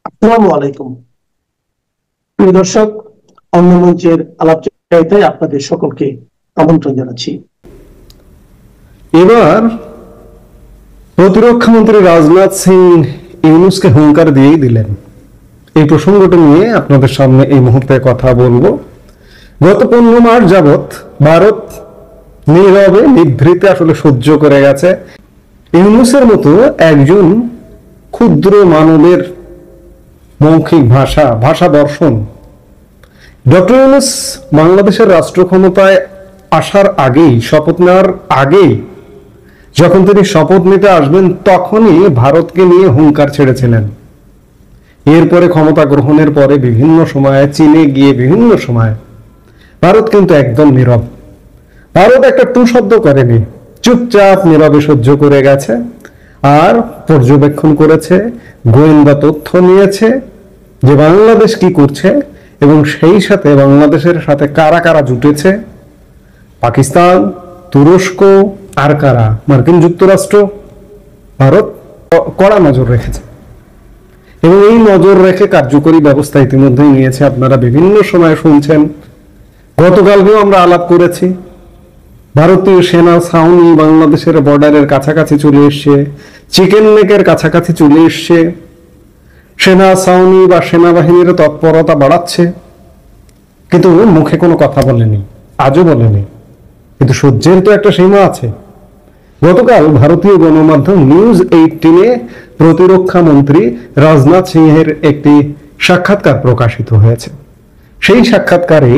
আসসালামু আলাইকুম। প্রিয় দর্শক, অন্য মঞ্চের আলাপচারিতায় আপনাদের সকলকে আমন্ত্রণ জানাচ্ছি। এবার প্রতিরক্ষা মন্ত্রী রাজনাথ সিং ইউনূসকে হুঙ্কার দিয়েই দিলেন। এই প্রসঙ্গটা নিয়ে আপনাদের সামনে এই মুহূর্তে কথা বলবো। গত 15 মাস যাবৎ ভারত নীরবে নিভৃতে আসলে সহ্য করে গেছে ইউনূসের মতো একজন ক্ষুদ্র মানবের মৌখিক ভাষা দর্শন। ডক্টর ইউনূস বাংলাদেশের রাষ্ট্র ক্ষমতায় আসার আগেই, শপথ নেওয়ার আগেই, যখন তিনি শপথ নিতে আসবেন তখনই ভারতকে নিয়ে হুঙ্কার ছেড়েছিলেন। এরপরে ক্ষমতা গ্রহণের পরে বিভিন্ন সময়ে চীনে গিয়ে বিভিন্ন সময় ভারত কিন্তু একদম নীরব। ভারত একটা টু শব্দ করেনি, চুপচাপ নীরবে সহ্য করে গেছে আর পর্যবেক্ষণ করেছে, গোয়েন্দা তথ্য নিয়েছে যে বাংলাদেশ কি করছে এবং সেই সাথে বাংলাদেশের সাথে কারা কারা জুটেছে, পাকিস্তান, তুরস্ক আর কারা, মার্কিন যুক্তরাষ্ট্র। ভারত কড়া নজর রেখেছে এবং এই নজর রেখে কার্যকরী ব্যবস্থা ইতিমধ্যেই নিয়েছে। আপনারা বিভিন্ন সময় শুনছেন, গতকালকেও আমরা আলাপ করেছি। ভারতীয় সেনা ছাউনি বাংলাদেশের বর্ডারের কাছাকাছি চলে এসছে, চিকেন নেকের কাছাকাছি চলে এসছে, সেনা ছাউনি বা সেনাবাহিনীর তৎপরতা বাড়াচ্ছে, কিন্তু মুখে কোনো কথা বলেনি, আজও বলেনি। কিন্তু সহ্যের তো একটা সীমা আছে। গতকাল ভারতীয় গণমাধ্যম নিউজ 18-এ প্রতিরক্ষা মন্ত্রী রাজনাথ সিংহের একটি সাক্ষাৎকার প্রকাশিত হয়েছে। সেই সাক্ষাৎকারে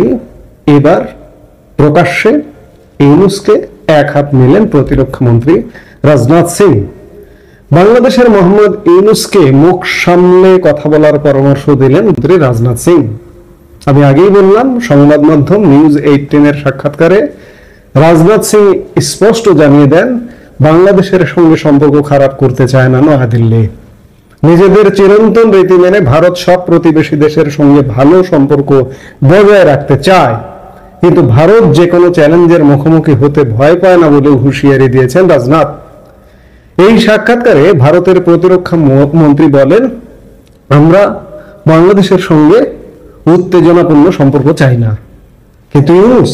এবার প্রকাশ্যে ইউনূসকে এক হাত নিলেন প্রতিরক্ষা মন্ত্রী রাজনাথ সিং। বাংলাদেশের মোহাম্মদ ইউনূসকে মুখ সামলে কথা বলার পরামর্শ দিলেন মন্ত্রী রাজনাথ সিং। আমি আগেই বললাম, সংবাদ মাধ্যম নিউজ 18-এর সাক্ষাৎকারে রাজনাথ সিং স্পষ্ট জানিয়ে দেন বাংলাদেশের সঙ্গে সম্পর্ক খারাপ করতে চায় না নয়াদিল্লি। নিজেদের চিরন্তন রীতি মেনে ভারত সব প্রতিবেশী দেশের সঙ্গে ভালো সম্পর্ক বজায় রাখতে চায়, কিন্তু ভারত যে কোনো চ্যালেঞ্জের মুখোমুখি হতে ভয় পায় না বলেও হুঁশিয়ারি দিয়েছেন রাজনাথ। এই সাক্ষাৎকারে ভারতের প্রতিরক্ষা মন্ত্রী বলেন, আমরা বাংলাদেশের সঙ্গে উত্তেজনাপূর্ণ সম্পর্ক চাই না, কিন্তু ইউনূস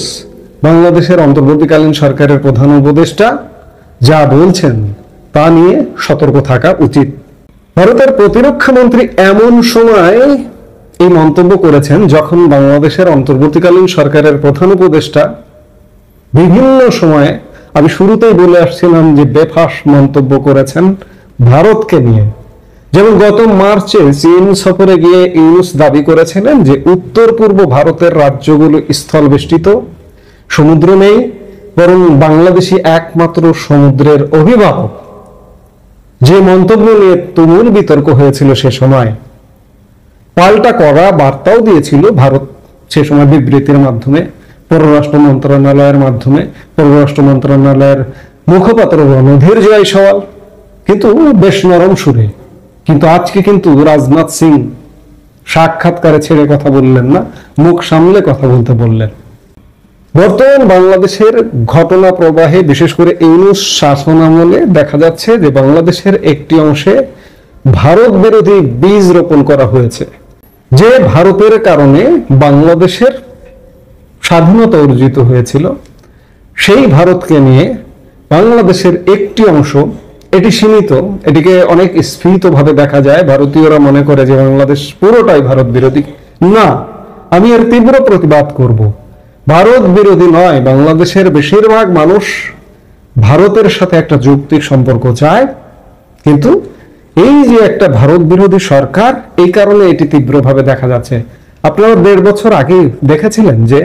বাংলাদেশের অন্তর্বর্তীকালীন সরকারের প্রধান উপদেষ্টা, যা বলছেন তা নিয়ে সতর্ক থাকা উচিত। ভারতের প্রতিরক্ষা মন্ত্রী এমন সময় এই মন্তব্য করেছেন যখন বাংলাদেশের অন্তর্বর্তীকালীন সরকারের প্রধান উপদেষ্টা বিভিন্ন সময়ে, আমি শুরুতেই বলে আসছিলাম যে বেফাঁস মন্তব্য করেছেন ভারতকে নিয়ে। যেমন গত মার্চে চীন সফরে গিয়ে ইউনূস দাবি করেছিলেন যে উত্তর পূর্ব ভারতের রাজ্যগুলো স্থল বেষ্টিত, সমুদ্র নেই, বরং বাংলাদেশই একমাত্র সমুদ্রের অভিভাবক। যে মন্তব্য নিয়ে তুমুল বিতর্ক হয়েছিল সে সময়, পাল্টা করা বার্তাও দিয়েছিল ভারত সে সময় বিবৃতির মাধ্যমে, পররাষ্ট্র মন্ত্রণালয়ের মাধ্যমে। পররাষ্ট্র মন্ত্রণালয়ের মুখপাত্র রণধীর জয়সওয়াল কিন্তু বেশ নরম সুরে। কিন্তু আজকে কিন্তু রাজনাথ সিং সাক্ষাৎকারে ছেড়ে কথা বললেন না, মুখ সামলে কথা বলতে বললেন। বর্তমান বাংলাদেশের ঘটনা প্রবাহে, বিশেষ করে ইউনূস শাসনামলে দেখা যাচ্ছে যে বাংলাদেশের একটি অংশে ভারত বিরোধী বীজ রোপণ করা হয়েছে। যে ভারতের কারণে বাংলাদেশের স্বাধীনতা অর্জিত হয়েছিল, সেই ভারতকে নিয়ে বাংলাদেশের একটি অংশ, এটি সীমিত, এটিকে অনেক স্ফীতভাবে দেখা যায়। ভারতীয়রা মনে করে যে বাংলাদেশ পুরোটাই ভারত বিরোধী। না, আমি এর তীব্র প্রতিবাদ করব। ভারত বিরোধী নয়, বাংলাদেশের বেশিরভাগ মানুষ ভারতের সাথে একটা যৌক্তিক সম্পর্ক চায়, কিন্তু এই যে একটা ভারত বিরোধী সরকার, এই কারণে এটি তীব্রভাবে দেখা যাচ্ছে। আপনারা 1.5 বছর আগে দেখেছিলেন যে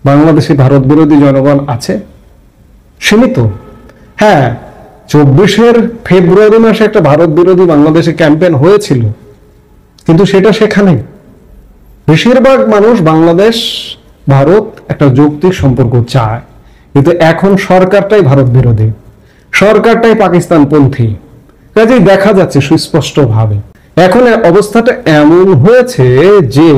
বাংলাদেশে ভারত বিরোধী জনগণ আছে, সীমিত। হ্যাঁ, 24-এর ফেব্রুয়ারি মাসে একটা ভারত বিরোধী বাংলাদেশে ক্যাম্পেইন হয়েছিল, কিন্তু সেটা সেখানে বেশিরভাগ মানুষ বাংলাদেশ ভারত একটা যৌক্তিক সম্পর্ক চায়। কিন্তু এখন সরকারটাই ভারত বিরোধী, সরকারটাই পাকিস্তানপন্থী। কাজেই দেখা যাচ্ছে সুস্পষ্টভাবে এখন অবস্থাটা এমন হয়েছে যে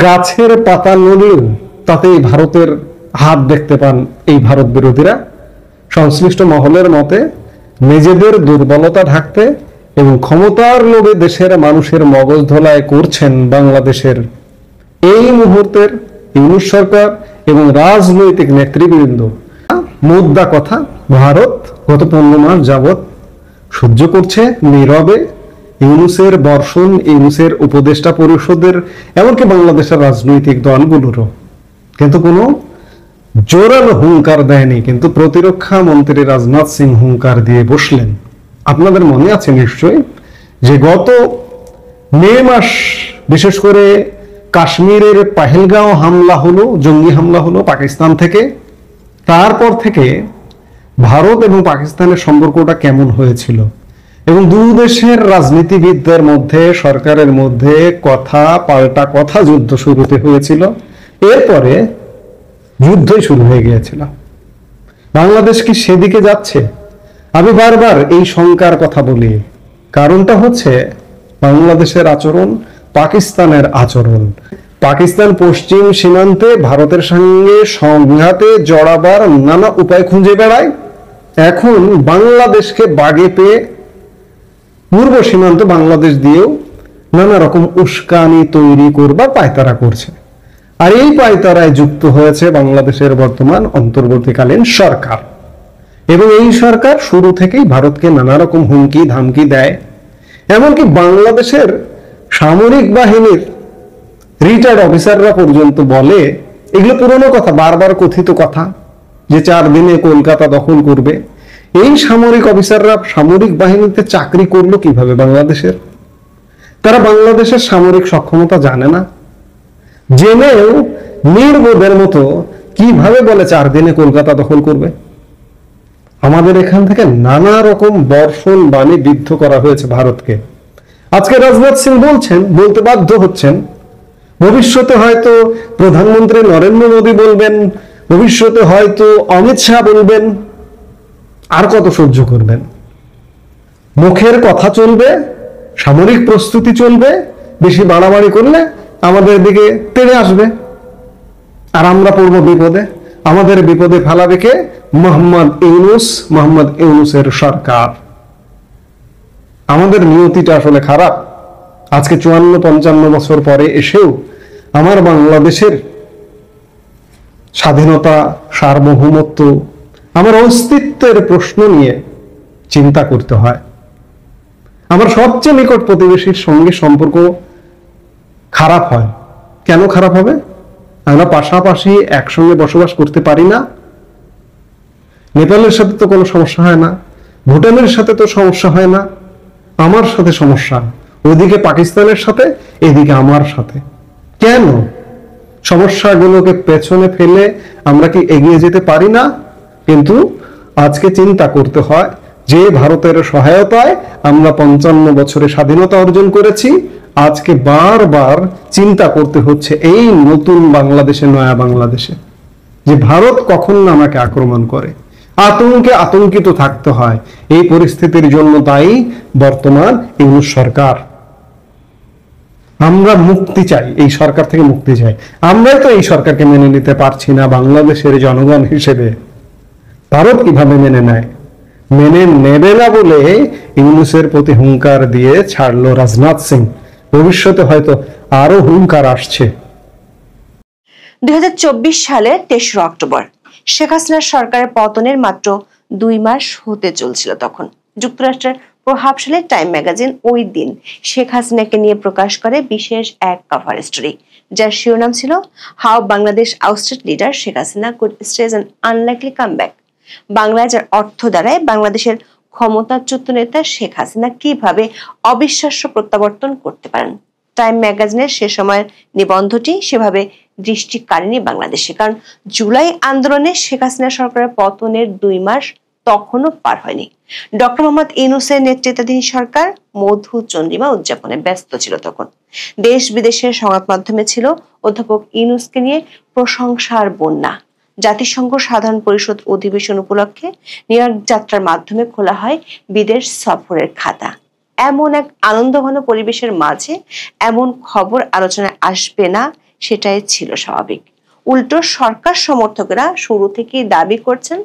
গাছের পাতা নড়লেও তাতেই ভারতের হাত দেখতে পান এই ভারত বিরোধীরা। সংশ্লিষ্ট মহলের মতে নিজেদের দুর্বলতা ঢাকতে এবং ক্ষমতার লোভে দেশের মানুষের মগজ ধোলাই করছেন বাংলাদেশের এই মুহূর্তের ইউনূস সরকার এবং রাজনৈতিক নেতৃবৃন্দ। মুদ্রা কথা, ভারত গত 15 মাস যাবৎ সহ্য করছে নীরবে ইউনূসের বর্ষণ, ইউনূসের উপদেষ্টা পরিষদের, এমনকি বাংলাদেশের রাজনৈতিক দলগুলোরও, কিন্তু কোনো জোরালো হুঙ্কার দেয়নি। কিন্তু প্রতিরক্ষা মন্ত্রী রাজনাথ সিং হুঙ্কার দিয়ে বসলেন। আপনাদের মনে আছে নিশ্চয়ই যে গত মে মাস বিশেষ করে কাশ্মীরের পাহেলগাঁও হামলা হলো, জঙ্গি হামলা হলো পাকিস্তান থেকে। তারপর থেকে ভারত এবং পাকিস্তানের সম্পর্কটা কেমন হয়েছিল এবং দুই দেশের রাজনীতিবিদদের মধ্যে, সরকারের মধ্যে কথা পাল্টা কথা, যুদ্ধ শুরুতে হয়েছিল। এরপরে যুদ্ধই শুরু হয়ে গিয়েছিল। বাংলাদেশ কি সেদিকে যাচ্ছে? আমি বারবার এই শঙ্কার কথা বলি। কারণটা হচ্ছে বাংলাদেশের আচরণ, পাকিস্তানের আচরণ। পাকিস্তান পশ্চিম সীমান্তে ভারতের সঙ্গে সংঘাতে জড়াবার নানা উপায় খুঁজে বেড়ায়। এখন বাংলাদেশকে বাগে পেয়ে পূর্ব সীমান্ত বাংলাদেশ দিয়েও নানা রকম উস্কানি তৈরি করবার পায়তারা করছে। আর এই পায়তারায় যুক্ত হয়েছে বাংলাদেশের বর্তমান অন্তর্বর্তীকালীন সরকার। এবং এই সরকার শুরু থেকেই ভারতকে নানা রকম হুমকি ধামকি দেয়। এমনকি বাংলাদেশের সামরিক বাহিনীর রিটায়ার্ড অফিসাররা পর্যন্ত বলে, এগুলো পুরনো কথা, বারবার কথিত কথা, যে 4 দিনে কলকাতা দখল করবে। এই সামরিক অফিসাররা সামরিক বাহিনীতে চাকরি করলো কিভাবে বাংলাদেশের? তারা বাংলাদেশের সামরিক সক্ষমতা জানে না, জেনেও নির্বোধের মতো কিভাবে বলে 4 দিনে কলকাতা দখল করবে। আমাদের এখান থেকে নানা রকম বর্ষণ বাণী বিদ্ধ করা হয়েছে ভারতকে। আজকে রাজনাথ সিং বলছেন, বলতে বাধ্য হচ্ছেন, ভবিষ্যতে হয়তো প্রধানমন্ত্রী নরেন্দ্র মোদী বলবেন, ভবিষ্যতে হয়তো অমিত শাহ বলবেন। আর কত সহ্য করবেন? মুখের কথা চলবে, সামরিক প্রস্তুতি চলবে, বেশি বাড়াবাড়ি করলে আমাদের দিকে তেড়ে আসবে, আর আমরা পড়ব বিপদে। আমাদের বিপদে ফেলাবে কে? মোহাম্মদ ইউনূসের সরকার। আমাদের নিয়তিটা আসলে খারাপ। আজকে 54-55 বছর পরে এসেও আমার বাংলাদেশের স্বাধীনতা, সার্বভৌমত্ব, আমার অস্তিত্বের প্রশ্ন নিয়ে চিন্তা করতে হয়। আমার সবচেয়ে নিকট প্রতিবেশীর সঙ্গে সম্পর্ক খারাপ হয়। কেন খারাপ হবে? আমরা পাশাপাশি একসঙ্গে বসবাস করতে পারি না। নেপালের সাথে তো কোনো সমস্যা হয় না, ভুটানের সাথে তো সমস্যা হয় না, আমার সাথে সমস্যা। ওইদিকে পাকিস্তানের সাথে, এদিকে আমার সাথে। কেন? সমস্যাগুলোকে পেছনে ফেলে আমরা কি এগিয়ে যেতে পারি না? কিন্তু আজকে চিন্তা করতে হয় যে ভারতের সহায়তায় আমরা 55 বছরে স্বাধীনতা অর্জন করেছি। আজকে বারবার চিন্তা করতে হচ্ছে এই নতুন বাংলাদেশে, নয়া বাংলাদেশে, যে ভারত কখন না আমাকে আক্রমণ করে। আতঙ্কে আতঙ্কিত থাকতে হয়। এই পরিস্থিতির জন্য দায়ী বর্তমান ইউনূস সরকার। আমরা মুক্তি চাই, এই সরকার থেকে মুক্তি চাই। আমরাই তো এই সরকারকে মেনে নিতে পারছি না বাংলাদেশের জনগণ হিসেবে। ভারত কিভাবে মেনে নেয়? মেনে নেবে না বলে ইউনূসের প্রতি হুঙ্কার দিয়ে ছাড়লো রাজনাথ সিং। ভবিষ্যতে হয়তো আরো হুঙ্কার আসছে। 2024 সালের 23 অক্টোবর শেখ হাসিনার সরকারের পতনের মাত্র 2 মাস হতে চলছিল। তখন যুক্তরাষ্ট্রের প্রভাবশালী টাইম ম্যাগাজিন ওই দিন শেখ হাসিনাকে নিয়ে প্রকাশ করে বিশেষ এক কভার স্টোরি, যার শিরোনাম ছিল how Bangladesh ousted leader Sheikh Hasina could stage an unlikely comeback. বাংলায় যার অর্থ দাঁড়ায়, বাংলাদেশের ক্ষমতাচ্যুত নেতা শেখ হাসিনা কিভাবে অবিশ্বাস্য প্রত্যাবর্তন করতে পারেন। টাইম ম্যাগাজিনের সে সময়ের নিবন্ধটি সেভাবে দৃষ্টি কাড়েনি বাংলাদেশে, কারণ জুলাই আন্দোলনে শেখ হাসিনা সরকারের পতনের 2 মাস তখনও পার হয়নি। ডক্টর মোহাম্মদ ইউনূসের নেতৃত্বাধীন সরকার মধু চন্দ্রিমা উদযাপনে ব্যস্ত ছিল। তখন দেশ বিদেশের সংবাদ মাধ্যমে ছিল অধ্যাপক ইউনূসকে নিয়ে প্রশংসার বন্যা। জাতিসংঘ সাধারণ পরিষদ অধিবেশন উপলক্ষে নিউ ইয়র্ক যাত্রার মাধ্যমে খোলা হয় বিদেশ সফরের খাতা। এমন এক আনন্দঘন পরিবেশের মাঝে এমন খবর আলোচনায় আসবে না, সেটাই ছিল স্বাভাবিক। উল্টো সরকার সমর্থকরা শুরু থেকেই দাবি করছেন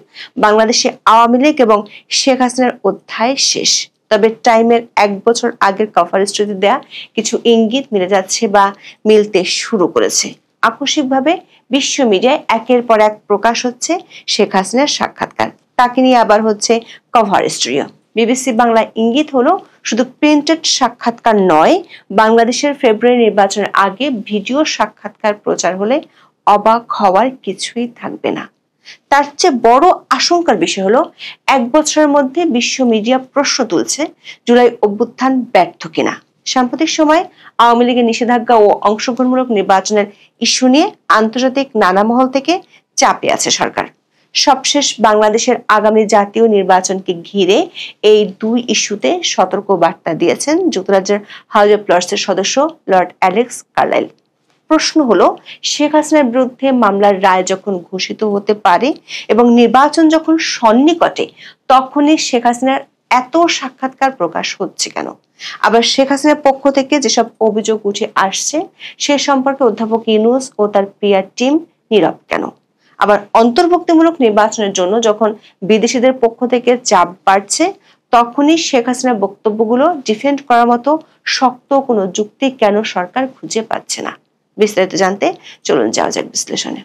বাংলাদেশে আওয়ামী লীগ এবং শেখ হাসিনার অধ্যায় শেষ। তবে টাইমের 1 বছর আগের কভার স্টোরিতে দেয়া কিছু ইঙ্গিত মিলে যাচ্ছে বা মিলতে শুরু করেছে। আকস্মিকভাবে বিশ্ব মিডিয়ায় একের পর এক প্রকাশ হচ্ছে শেখ হাসিনার সাক্ষাৎকার, তাকে নিয়ে আবার হচ্ছে কভার স্টোরিও। বিবিসি বাংলা ইঙ্গিত হলো শুধু প্রিন্টেড সাক্ষাৎকার নয়, বাংলাদেশের ফেব্রুয়ারি নির্বাচনের আগে ভিডিও সাক্ষাৎকার প্রচার হলে অবাক হওয়ার কিছুই থাকবে না। তার চেয়ে বড় আশঙ্কার বিষয় হলো 1 বছরের মধ্যে বিশ্ব মিডিয়া প্রশ্ন তুলছে জুলাই অভ্যুত্থান ব্যর্থ কিনা। সাম্প্রতিক সময় আওয়ামী লীগের নিষেধাজ্ঞা ও অংশগ্রহণমূলক নির্বাচনের ইস্যু নিয়ে আন্তর্জাতিক নানা মহল থেকে চাপে আছে সরকার। সবশেষ বাংলাদেশের আগামী জাতীয় নির্বাচনকে ঘিরে এই দুই ইস্যুতে সতর্ক বার্তা দিয়েছেন যুক্তরাজ্যের হাউস অব লর্ডসের সদস্য লর্ড অ্যালেক্স কার্লাইল। প্রশ্ন হলো, শেখ হাসিনার বিরুদ্ধে মামলার রায় যখন ঘোষিত হতে পারে এবং নির্বাচন যখন সন্নিকটে, তখনই শেখ হাসিনার এত সাক্ষাৎকার প্রকাশ হচ্ছে কেন? আবার শেখ হাসিনার পক্ষ থেকে যেসব অভিযোগ উঠে আসছে সে সম্পর্কে অধ্যাপক ইউনূস ও তার পিআর টিম নীরব কেন? আবার অন্তর্ভুক্তিমূলক নির্বাচনের জন্য যখন বিদেশিদের পক্ষ থেকে চাপ বাড়ছে, তখনই শেখ হাসিনার বক্তব্যগুলো ডিফেন্ড করার মতো শক্ত কোনো যুক্তি কেন সরকার খুঁজে পাচ্ছে না? বিস্তারিত জানতে চলুন যাওয়া যাক বিশ্লেষণে।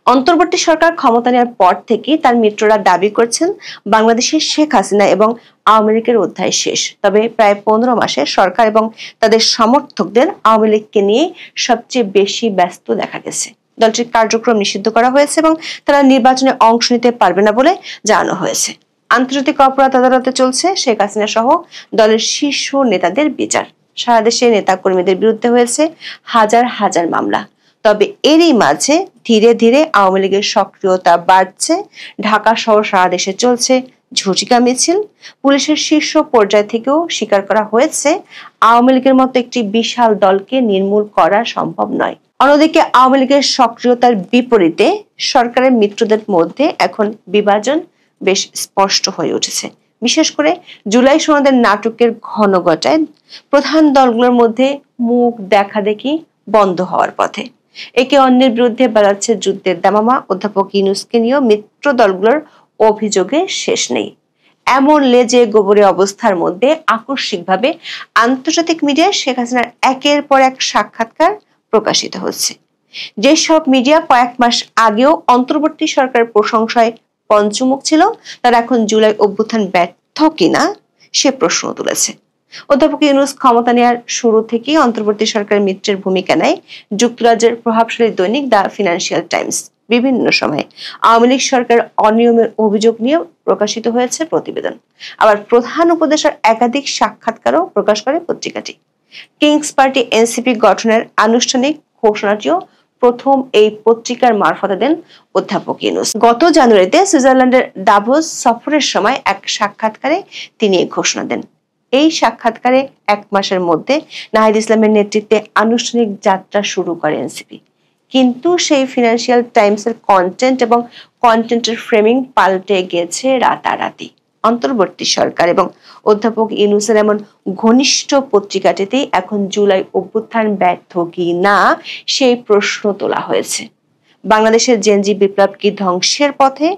অন্তর্বর্তী সরকার ক্ষমতা নেওয়ার পর থেকে তার মিত্ররা দাবি করছেন বাংলাদেশের শেখ হাসিনা এবং আওয়ামী লীগের অধ্যায় শেষ। তবে প্রায় 15 মাসে সরকার এবং তাদের সমর্থকদের আওয়ামী লীগকে নিয়ে সবচেয়ে বেশি ব্যস্ত দেখা গেছে। দলটির কার্যক্রম নিষিদ্ধ করা হয়েছে এবং তারা নির্বাচনে অংশ নিতে পারবে না বলে জানানো হয়েছে। আন্তর্জাতিক অপরাধ আদালতে চলছে শেখ হাসিনা সহ দলের শীর্ষ নেতাদের বিচার। সারা দেশে নেতা কর্মীদের বিরুদ্ধে হয়েছে হাজার হাজার মামলা। তবে এরই মাঝে ধীরে ধীরে আওয়ামী লীগের সক্রিয়তা বাড়ছে। ঢাকা সহ সারা দেশে চলছে ঝটিকা মিছিল। পুলিশের শীর্ষ পর্যায় থেকেও স্বীকার করা হয়েছে আওয়ামী লীগের মতো একটি বিশাল দলকে নির্মূল করা সম্ভব নয়। অন্যদিকে আওয়ামী লীগের সক্রিয়তার বিপরীতে সরকারের মিত্রদের মধ্যে এখন বিভাজন বেশ স্পষ্ট হয়ে উঠেছে। বিশেষ করে জুলাই সনদের নাটকের ঘনঘটায় প্রধান দলগুলোর মধ্যে মুখ দেখাদেখি বন্ধ হওয়ার পথে। একে অন্যের বিরুদ্ধে বাড়াচ্ছে যুদ্ধের দামামা। অধ্যাপক ইউনূসকে নিয়েও মিত্র দলগুলোর অভিযোগে শেষ নেই। এমন লেজে গোবরে অবস্থার মধ্যে আকস্মিকভাবে আন্তর্জাতিক মিডিয়ায় শেখ হাসিনার একের পর এক সাক্ষাৎকার প্রকাশিত হচ্ছে। যেসব মিডিয়া কয়েক মাস আগেও অন্তর্বর্তী সরকারের প্রশংসায় পঞ্চমুখ ছিল, তারা এখন জুলাই অভ্যুত্থান ব্যর্থ কিনা সে প্রশ্ন তুলেছে। অধ্যাপক ইউনূস ক্ষমতা নেওয়ার শুরু থেকেই অন্তর্বর্তী সরকারের মিত্রের ভূমিকা নেয় যুক্তরাজ্যের প্রভাবশালী দৈনিক দ্য ফিনান্সিয়াল টাইমস। বিভিন্ন সময়ে আওয়ামী লীগ সরকারের অনিয়মের অভিযোগ নিয়ে প্রকাশিত হয়েছে প্রতিবেদন। আবার প্রধান উপদেষ্টার একাধিক সাক্ষাৎকারও প্রকাশ করে পত্রিকাটি। কিংস পার্টি এনসিপি গঠনের আনুষ্ঠানিক ঘোষণাটিও প্রথম এই পত্রিকার মারফতে দেন অধ্যাপক ইউনূস। গত জানুয়ারিতে সুইজারল্যান্ডের দাভোস সফরের সময় এক সাক্ষাৎকারে তিনি এই ঘোষণা দেন। এই সাক্ষাৎকারে 1 মাসের মধ্যে নাহিদ ইসলামের নেতৃত্বে আনুষ্ঠানিক যাত্রা শুরু করে এনসিপি। কিন্তু সেই ফিনান্সিয়াল টাইমসের কন্টেন্ট এবং কন্টেন্টের ফ্রেমিং পাল্টে গেছে রাতারাতি। অন্তর্বর্তী সরকার এবং অধ্যাপক ইউনূসের এমন ঘনিষ্ঠ পত্রিকাটিতেই এখন জুলাই অভ্যুত্থান ব্যর্থ কি না সেই প্রশ্ন তোলা হয়েছে। বাংলাদেশের জেনজি বিপ্লব কি ধ্বংসের পথে,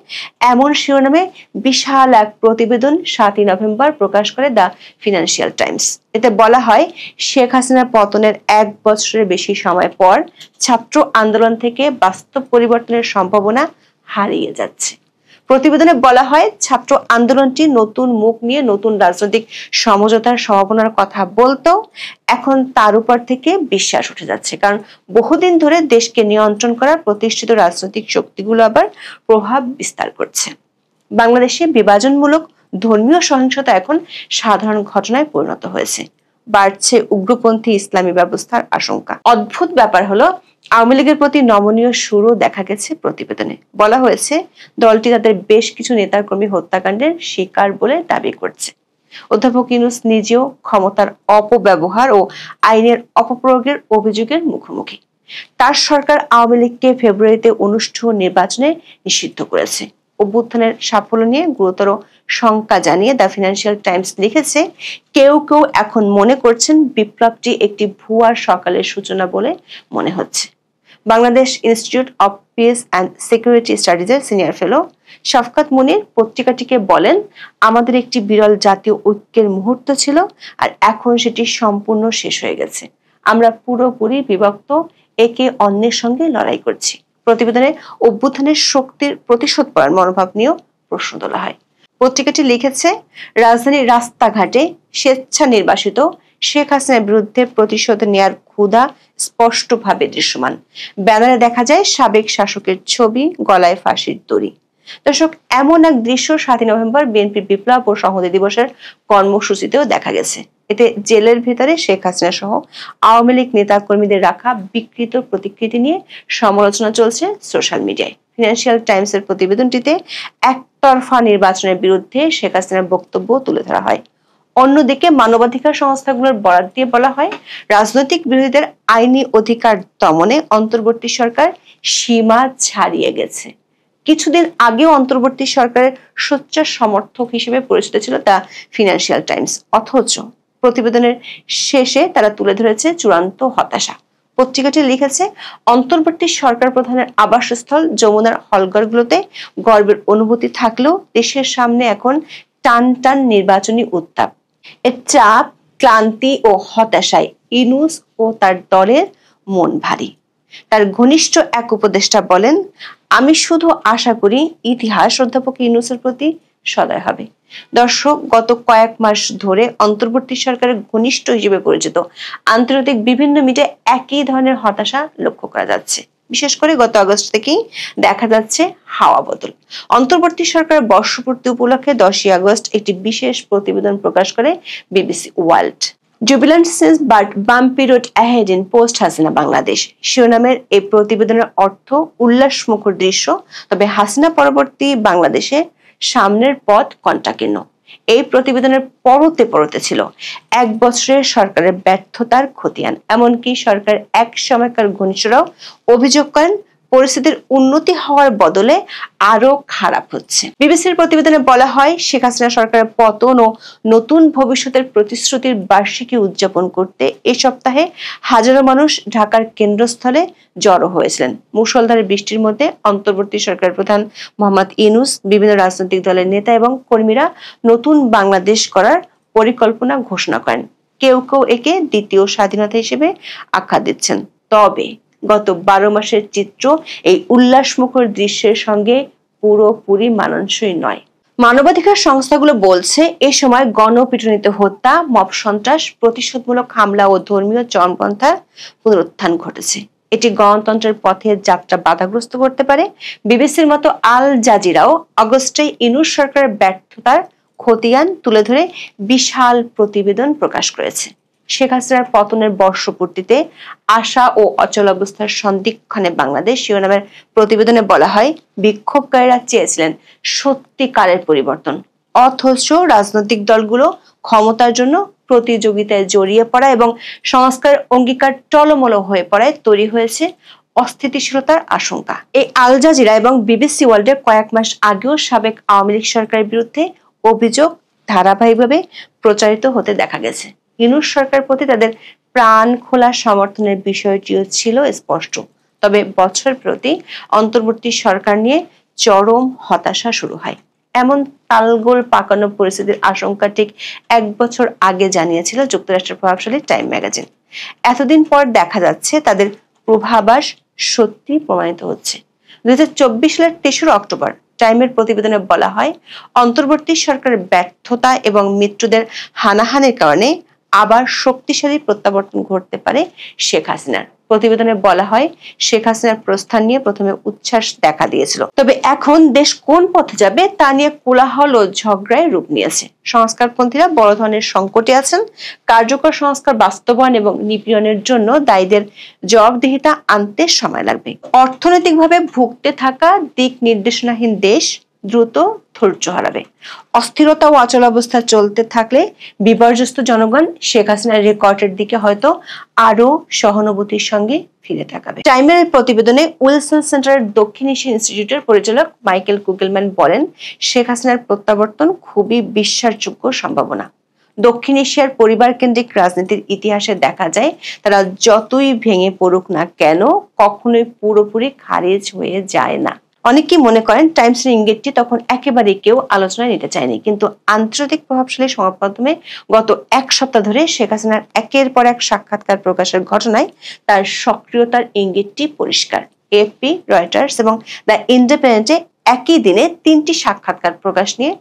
এমন শিরোনামে বিশাল এক প্রতিবেদন 7ই নভেম্বর প্রকাশ করে দ্য ফিনান্সিয়াল টাইমস। এতে বলা হয়, শেখ হাসিনার পতনের 1 বছরের বেশি সময় পর ছাত্র আন্দোলন থেকে বাস্তব পরিবর্তনের সম্ভাবনা হারিয়ে যাচ্ছে। প্রতিবেদনে বলা হয়, ছাত্র আন্দোলনটি নতুন মুখ নিয়ে নতুন রাজনৈতিক সমঝোতার সম্ভাবনার কথা বলতেও এখন তার উপর থেকে বিশ্বাস উঠে যাচ্ছে। কারণ বহুদিন ধরে দেশকে নিয়ন্ত্রণ করা প্রতিষ্ঠিত রাজনৈতিক শক্তিগুলো আবার প্রভাব বিস্তার করছে। বাংলাদেশে বিভাজনমূলক ধর্মীয় সহিংসতা এখন সাধারণ ঘটনায় পরিণত হয়েছে। বাড়ছে উগ্রপন্থী ইসলামী ব্যবস্থার আশঙ্কা। অদ্ভুত ব্যাপার হলো, আওয়ামী লীগের প্রতি নমনীয় সুরও দেখা গেছে প্রতিবেদনে। বলা হয়েছে, দলটি তাদের বেশ কিছু নেতাকর্মী হত্যাকাণ্ডের শিকার বলে দাবি করছে। অধ্যাপক ইউনূস নিজেও ক্ষমতার অপব্যবহার ও আইনের অপপ্রয়োগের অভিযোগের মুখোমুখি। তার সরকার আওয়ামী লীগকে ফেব্রুয়ারিতে অনুষ্ঠেয় নির্বাচনে নিষিদ্ধ করেছে। অভ্যুত্থানের সাফল্য নিয়ে গুরুতর শঙ্কা জানিয়ে দ্য ফিনান্সিয়াল টাইমস লিখেছে, কেউ কেউ এখন মনে করছেন বিপ্লবটি একটি ভুয়া সকালের সূচনা বলে মনে হচ্ছে। Bangladesh institute of peace and security স্টাডিজের সিনিয়র ফেলো শফকাত মুনির পত্রিকাটিকে বলেন, আমাদের একটি বিরল জাতীয় ঐক্যের মুহূর্ত ছিল, আর এখন সেটি সম্পূর্ণ শেষ হয়ে গেছে। আমরা পুরোপুরি বিভক্ত, একে অন্যের সঙ্গে লড়াই করছি। প্রতিবেদনে অভ্যুত্থানের শক্তির প্রতিশোধ পাওয়ার মনোভাব নিয়েও প্রশ্ন তোলা হয়। পত্রিকাটি লিখেছে, রাজধানীর রাস্তাঘাটে স্বেচ্ছা নির্বাসিত শেখ হাসিনার বিরুদ্ধে প্রতিশোধ নেয়ার ক্ষুধা স্পষ্টভাবে দৃশ্যমান। ব্যানারে দেখা যায় সাবেক শাসকের ছবি, গলায় ফাঁসির দড়ি। দর্শক, এমন এক দৃশ্য 7 নভেম্বর বিএনপির বিপ্লব ও সংহতি দিবসের কর্মসূচিতেও দেখা গেছে। এতে জেলের ভেতরে শেখ হাসিনা সহ আওয়ামী লীগ নেতা কর্মীদের রাখা বিকৃত প্রতিকৃতি নিয়ে সমালোচনা চলছে সোশ্যাল মিডিয়ায়। ফিনান্সিয়াল টাইমসের প্রতিবেদনটিতে একতরফা নির্বাচনের বিরুদ্ধে শেখ হাসিনার বক্তব্য তুলে ধরা হয়। অন্যদিকে মানবাধিকার সংস্থাগুলোর বরাত দিয়ে বলা হয়, রাজনৈতিক বিরোধীদের আইনি অধিকার দমনে অন্তর্বর্তী সরকার সীমা ছাড়িয়ে গেছে। কিছুদিন আগেও অন্তর্বর্তী সরকারের সোচ্চার সমর্থক হিসেবে পরিচিত ছিল দ্য ফিনান্সিয়াল টাইমস, অথচ প্রতিবেদনের শেষে তারা তুলে ধরেছে চূড়ান্ত হতাশা। পত্রিকাটি লিখেছে, অন্তর্বর্তী সরকার প্রধানের আবাসস্থল যমুনার হলঘরগুলোতে গর্বের অনুভূতি থাকলেও দেশের সামনে এখন টান টান নির্বাচনী উত্তাপ। এর চাপ, ক্লান্তি ও হতাশায় ইউনূস ও তার দলের মন ভারী। তার ঘনিষ্ঠ এক উপদেষ্টা বলেন, আমি শুধু আশা করি ইতিহাস অধ্যাপক ইউনূসের প্রতি সদয় হবে। দর্শক, গত কয়েক মাস ধরে অন্তর্বর্তী সরকারের ঘনিষ্ঠ হিসেবে পরিচিত আন্তর্জাতিক বিভিন্ন মিডিয়ায় একই ধরনের হতাশা লক্ষ্য করা যাচ্ছে। বিশেষ করে গত আগস্ট থেকেই দেখা যাচ্ছে হাওয়া বদল। অন্তর্বর্তী সরকারের বর্ষপূর্তি উপলক্ষে 10ই আগস্ট একটি বিশেষ প্রতিবেদন প্রকাশ করে BBC world. Jubilant since but bumpy road ahead in post Hasina Bangladesh শিরোনামের এই প্রতিবেদনের অর্থ উল্লাসমুখর দৃশ্য, তবে হাসিনা পরবর্তী বাংলাদেশে সামনের পথ কণ্টাকীর্ণ। এই প্রতিবেদনের পরতে পরতে ছিল 1 বছরের সরকারের ব্যর্থতার খতিয়ান। এমনকি সরকার এক সময়কার ঘনিষ্ঠরাও অভিযোগ করেন পরিস্থিতির উন্নতি হওয়ার বদলে আরো খারাপ হচ্ছে। বিবিসির প্রতিবেদনে বলা হয়, শেখ হাসিনা সরকারের পতন ও নতুন ভবিষ্যতের প্রতিশ্রুতির বার্ষিকী উদযাপন করতে এ সপ্তাহে হাজারো মানুষ ঢাকার কেন্দ্রস্থলে জড়ো হয়েছিলেন। মুষলধারে বৃষ্টির মধ্যে অন্তর্বর্তী সরকার প্রধান মোহাম্মদ ইউনূস, বিভিন্ন রাজনৈতিক দলের নেতা এবং কর্মীরা নতুন বাংলাদেশ করার পরিকল্পনা ঘোষণা করেন। কেউ কেউ একে দ্বিতীয় স্বাধীনতা হিসেবে আখ্যা দিচ্ছেন। তবে গত 12 মাসের চিত্র এই উল্লাসমুখর দৃশ্যের সঙ্গে পুরোপুরি মানানসই নয়। মানবাধিকার সংস্থাগুলো বলছে, এ সময় গণপিটুনিতে হত্যা, মব সন্ত্রাস, প্রতিশোধমূলক হামলা ও ধর্মীয় চরমপন্থার পুনরুত্থান ঘটেছে। এটি গণতন্ত্রের পথে যাত্রা বাধাগ্রস্ত করতে পারে। বিবিসির মতো আল জাজিরাও আগস্টে ইউনূস সরকারের ব্যর্থতার খতিয়ান তুলে ধরে বিশাল প্রতিবেদন প্রকাশ করেছে। শেখ হাসিনার পতনের বর্ষপূর্তিতে আশা ও অচলাবস্থার সন্ধিক্ষণে বাংলাদেশ শিরোনামের প্রতিবেদনে বলা হয়, বিক্ষোভকারীরা চেয়েছিলেন সত্যিকারের পরিবর্তন, অথচ রাজনৈতিক দলগুলো ক্ষমতার জন্য প্রতিযোগিতায় জড়িয়ে পড়া এবং সংস্কার অঙ্গীকার টলমল হয়ে পড়ায় তৈরি হয়েছে অস্থিতিশীলতার আশঙ্কা। এই আল জাজিরা এবং বিবিসি ওয়ার্ল্ডের কয়েক মাস আগেও সাবেক আওয়ামী লীগ সরকারের বিরুদ্ধে অভিযোগ ধারাবাহিকভাবে প্রচারিত হতে দেখা গেছে। ইউনূস সরকারের প্রতি তাদের প্রাণ খোলা সমর্থনের বিষয়টিও ছিল স্পষ্ট। তবে বছর প্রতি অন্তর্বর্তী সরকার নিয়ে চরম হতাশা শুরু হয়। এমন তালগোল পাকানো পরিস্থিতির আশঙ্কা ঠিক 1 বছর আগে জানিয়েছিল যুক্তরাষ্ট্রের প্রভাবশালী টাইম ম্যাগাজিন। এতদিন পর দেখা যাচ্ছে তাদের পূর্বাভাস সত্যি প্রমাণিত হচ্ছে। 2024 সালের 23 অক্টোবর টাইমের প্রতিবেদনে বলা হয়, অন্তর্বর্তী সরকারের ব্যর্থতা এবং মৃত্যুদের হানাহানির কারণে আবার শক্তিশালী প্রত্যাবর্তন ঘটতে পারে শেখ হাসিনার। প্রতিবেদনে বলা হয়, শেখ হাসিনার প্রস্থান নিয়ে প্রথমে উচ্ছ্বাস দেখা দিয়েছিল, তবে এখন দেশ কোন পথে যাবে তা নিয়ে কোলাহল ও ঝগড়ায় রূপ নিয়েছে। সংস্কারপন্থীরা বড় ধরনের সংকটে আছেন। কার্যকর সংস্কার বাস্তবায়ন এবং নিপীড়নের জন্য দায়ীদের জবাবদিহিতা আনতে সময় লাগবে। অর্থনৈতিকভাবে ভুগতে থাকা দিক নির্দেশনাহীন দেশ দ্রুত ধৈর্য হারাবে। অস্থিরতা ও অচলাবস্থা চলতে থাকলে বিপর্যস্ত জনগণ শেখ হাসিনার রেকর্ডের দিকে হয়তো আরো সহানুভূতির সঙ্গে ফিরে তাকাবে। টাইমের প্রতিবেদনে উইলসন সেন্টারের দক্ষিণ এশিয়া ইনস্টিটিউটের পরিচালক মাইকেল কুগেলম্যান বলেন, শেখ হাসিনার প্রত্যাবর্তন খুবই বিশ্বাসযোগ্য সম্ভাবনা। দক্ষিণ এশিয়ার পরিবার কেন্দ্রিক রাজনীতির ইতিহাসে দেখা যায় তারা যতই ভেঙে পড়ুক না কেন কখনোই পুরোপুরি খারিজ হয়ে যায় না। অনেকেই মনে করেন টাইমসের ইঙ্গিতটি তখন একেবারে কেউ আলোচনায় নিতে চায়নি, কিন্তু আন্তর্জাতিক প্রভাবশালী সংবাদ মাধ্যমে গত এক সপ্তাহ ধরে শেখ হাসিনার একের পর এক সাক্ষাৎকার প্রকাশের ঘটনায় তার সক্রিয়তার ইঙ্গিতটি পরিষ্কার। এএফপি, রয়টার্স এবং দ্য ইন্ডিপেন্ডেন্টে একই দিনে 3টি সাক্ষাৎকার প্রকাশ নিয়ে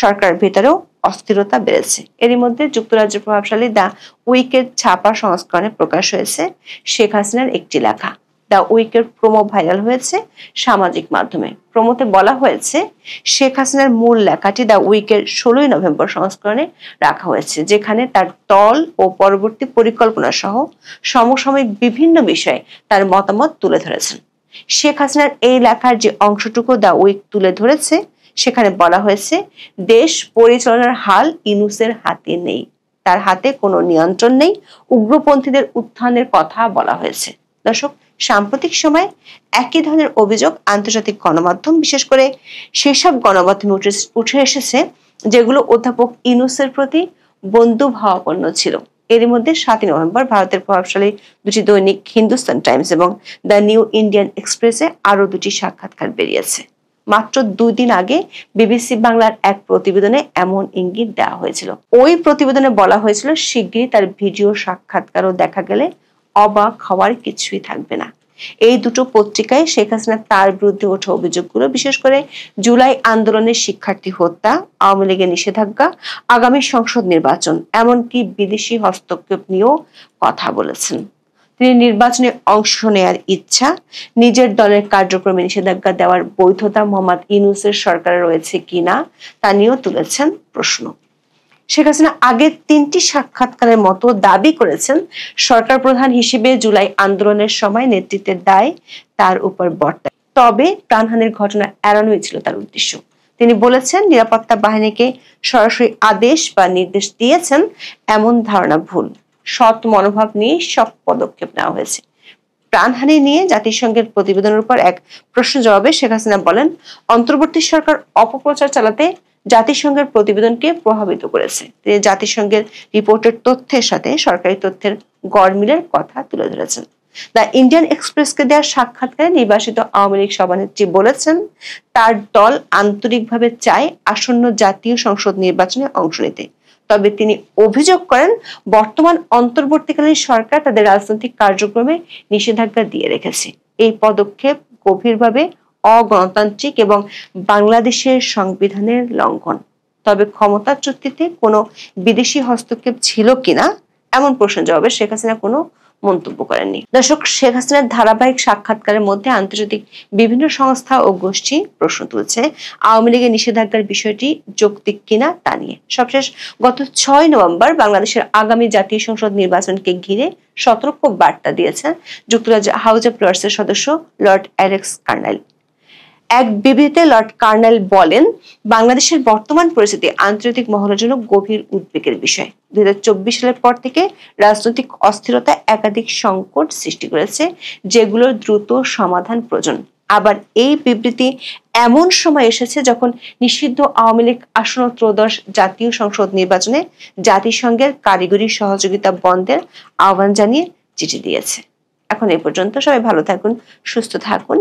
সরকারের ভেতরেও অস্থিরতা বেড়েছে। এরই মধ্যে যুক্তরাজ্যের প্রভাবশালী দ্য উইকের ছাপা সংস্করণে প্রকাশ হয়েছে শেখ হাসিনার একটি লেখা। দ্য উইকের প্রোমো ভাইরাল হয়েছে সামাজিক মাধ্যমে। প্রোমোতে বলা হয়েছে শেখ হাসিনার মূল লেখাটি দ্য উইকের 16ই নভেম্বর সংস্করণে রাখা হয়েছে, যেখানে তার দল ও পরবর্তী পরিকল্পনা সহ সমসাময়িক বিভিন্ন বিষয়ে তার মতামত তুলে ধরেছেন। শেখ হাসিনার এই লেখার যে অংশটুকু দ্য উইক তুলে ধরেছে সেখানে বলা হয়েছে দেশ পরিচালনার হাল ইউনূসের হাতে নেই, তার হাতে কোনো নিয়ন্ত্রণ নেই, উগ্রপন্থীদের উত্থানের কথা বলা হয়েছে। দর্শক, সাম্প্রতিক সময়ে একই ধরনের অভিযোগ আন্তর্জাতিক গণমাধ্যম, বিশেষ করে সেসব গণমাধ্যমে উঠে এসেছে যেগুলো অধ্যাপক ইউনূসের প্রতি বন্ধুভাবাপন্ন ছিল। এর মধ্যে 7ই নভেম্বর ভারতের প্রভাবশালী দুটি দৈনিক হিন্দুস্তান টাইমস এবং দ্য নিউ ইন্ডিয়ান এক্সপ্রেসে আরো 2টি সাক্ষাৎকার বেরিয়েছে। মাত্র 2 দিন আগে বিবিসি বাংলার এক প্রতিবেদনে এমন ইঙ্গিত দেওয়া হয়েছিল। ওই প্রতিবেদনে বলা হয়েছিল শিগগিরই তার ভিডিও সাক্ষাৎকারও দেখা গেলে অবাক হওয়ার কিছুই থাকবে না। এই দুটো পত্রিকায় শেখ হাসিনা তার বিরুদ্ধে ওঠা অভিযোগগুলো, বিশেষ করে জুলাই আন্দোলনের শিক্ষার্থী হত্যা, আওয়ামী লীগের নিষেধাজ্ঞা, আগামী সংসদ নির্বাচন, এমনকি বিদেশি হস্তক্ষেপ নিয়েও কথা বলেছেন। তিনি নির্বাচনে অংশ নেয়ার ইচ্ছা, নিজের দলের কার্যক্রমে নিষেধাজ্ঞা দেওয়ার বৈধতা মোহাম্মদ ইউনূসের সরকারে রয়েছে কিনা তা নিয়েও তুলেছেন প্রশ্ন। শেখ হাসিনা আগের 3টি সাক্ষাৎকারের মতো দাবি করেছেন সরকার প্রধান হিসেবে জুলাই আন্দোলনের সময় নেতৃত্বের দায় তার উপর বর্তায়, তবে প্রাণহানির ঘটনা এড়ানোই ছিল তার উদ্দেশ্য। তিনি বলেছেন নিরাপত্তা বাহিনীকে সরাসরি আদেশ বা নির্দেশ দিয়েছেন এমন ধারণা ভুল। সৎ মনোভাব নিয়ে সব পদক্ষেপ নেওয়া হয়েছে। প্রাণহানি নিয়ে জাতিসংঘের প্রতিবেদনের উপর এক প্রশ্ন জবাবে শেখ হাসিনা বলেন অন্তর্বর্তী সরকার অপপ্রচার চালাতে জাতিসংঘের প্রতিবেদনকে প্রভাবিত করেছে। তিনি জাতিসংঘের রিপোর্টের তথ্যের সাথে সরকারি তথ্যের গড়মিলের কথা তুলে ধরেছেন। দ্য ইন্ডিয়ান এক্সপ্রেসকে দেওয়া সাক্ষাৎকারে নির্বাসিত আওয়ামী লীগ সভানেত্রী বলেছেন তার দল আন্তরিকভাবে চায় আসন্ন জাতীয় সংসদ নির্বাচনে অংশ নিতে, তবে তিনি অভিযোগ করেন বর্তমান অন্তর্বর্তীকালীন সরকার তাদের রাজনৈতিক কার্যক্রমে নিষেধাজ্ঞা দিয়ে রেখেছে। এই পদক্ষেপ গভীরভাবে অগণতান্ত্রিক এবং বাংলাদেশের সংবিধানের লঙ্ঘন। তবে ক্ষমতাচ্যুতিতে কোনো বিদেশি হস্তক্ষেপ ছিল কিনা এমন প্রশ্নের জবাবে শেখ হাসিনা কোনো মন্তব্য করেননি। দর্শক, শেখ হাসিনার ধারাবাহিক সাক্ষাৎকারের মধ্যে আন্তর্জাতিক বিভিন্ন সংস্থা ও গোষ্ঠী প্রশ্ন তুলছে আওয়ামী লীগের নিষেধাজ্ঞার বিষয়টি যৌক্তিক কিনা তা নিয়ে। সবশেষ গত 6 নভেম্বর বাংলাদেশের আগামী জাতীয় সংসদ নির্বাচনকে ঘিরে সতর্ক বার্তা দিয়েছেন যুক্তরাজ্য হাউস অব লর্ডসের সদস্য লর্ড অ্যালেক্স কার্নাইল। এক বিবৃতিতে লর্ড কার্নাইল বলেন বাংলাদেশের বর্তমান পরিস্থিতি আন্তর্জাতিক মহলের জন্য গভীর উদ্বেগের বিষয়। 2024 সালের পর থেকে রাজনৈতিক অস্থিরতা একাধিক সংকট সৃষ্টি করেছে, যেগুলোর দ্রুত সমাধান প্রয়োজন। আবার এই বিবৃতি এমন সময় এসেছে যখন নিষিদ্ধ আওয়ামী লীগ আসন্ন ত্রয়োদশ জাতীয় সংসদ নির্বাচনে জাতিসংঘের কারিগরি সহযোগিতা বন্ধের আহ্বান জানিয়ে চিঠি দিয়েছে। এখন এই পর্যন্ত। সবাই ভালো থাকুন, সুস্থ থাকুন।